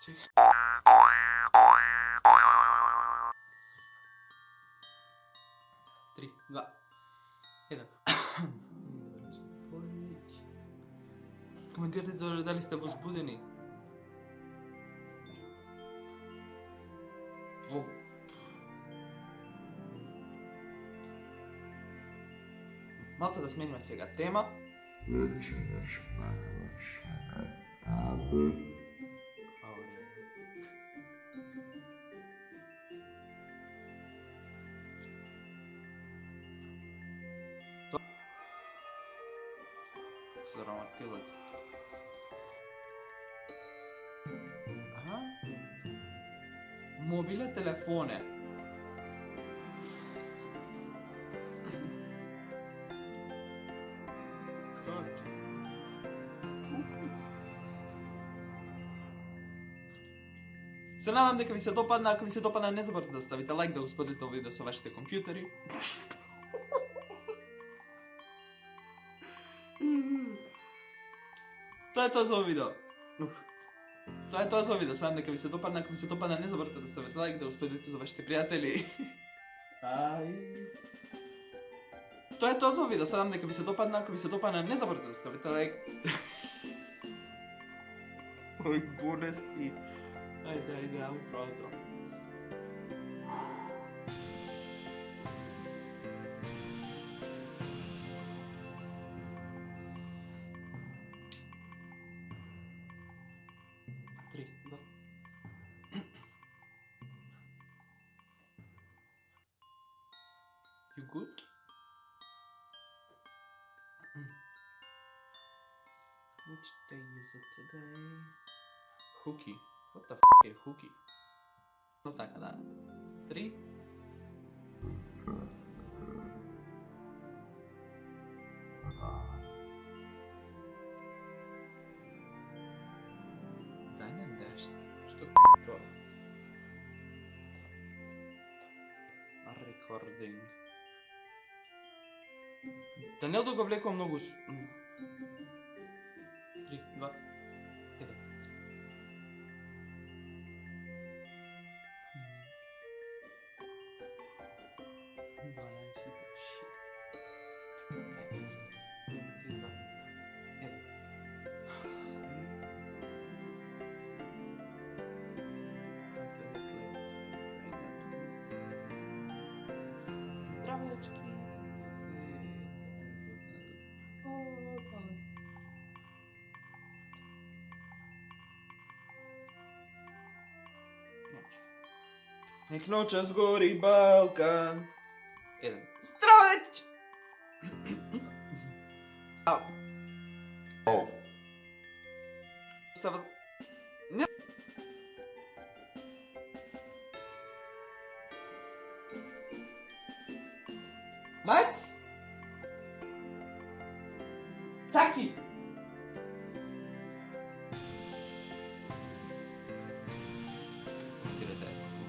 Čekaj. Tri, dva, jedan. Komentirajte da li ste возбудени. Малце да смениме сега тема. Сараматилец. Аха. Мобиле телефоне. Се надам дека ви се допадна, ако ви се допадна не забравете да ставите лайк, да го споделите овој видео со вашите компјутери. Тоа е тоа за овој видео. Тоа е тоа за овој видео, се надам дека ви се допадна, ако ви се допадна не забравете да ставите лайк, да го споделите со вашите пријатели. Тоа е тоа за овој видео, се надам дека ви се допадна, ако ви се допадна не забравете да ставите лайк. Ој болести. Ајде, утро. Три, два. You good? Which day is it today? Hooky. What the f*** je hooky? No така, да. Три. Дај не дешт. Што тоа? Recording. Даниел да го влекува многу. 3, 2, 1. Nek noćas gori Balkan. Jedan. Zdravo deć! Au. Stava... Ne... Mac? Caki!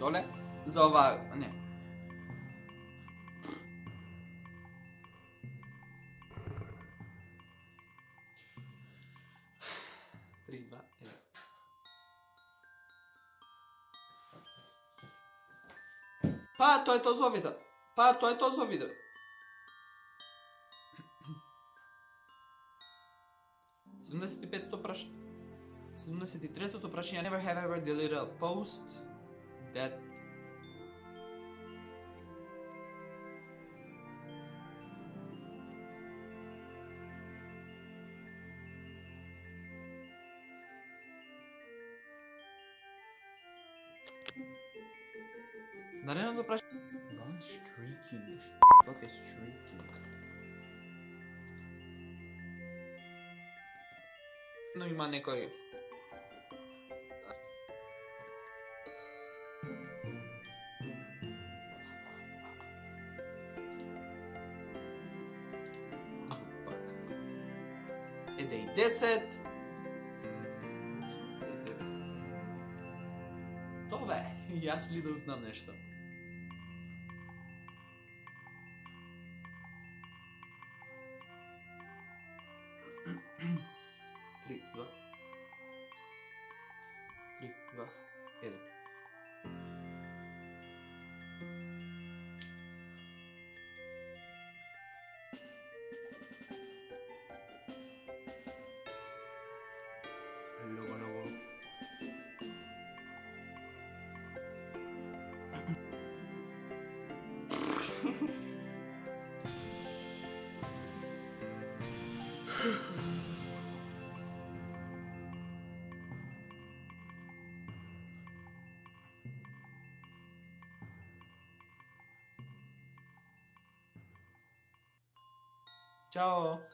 Dole? Za ova... ne. Tri, dva, jedan. Pa, to je to za video. Pa, to je to za video. Прашање. 73-тото прашање. I never have ever deleted a post that Наредното прашање. Non-streaking. Што е streaking? Но има некој Еде и 10. Това е. И аз ли да утнам нещо? Три, два. Ciao.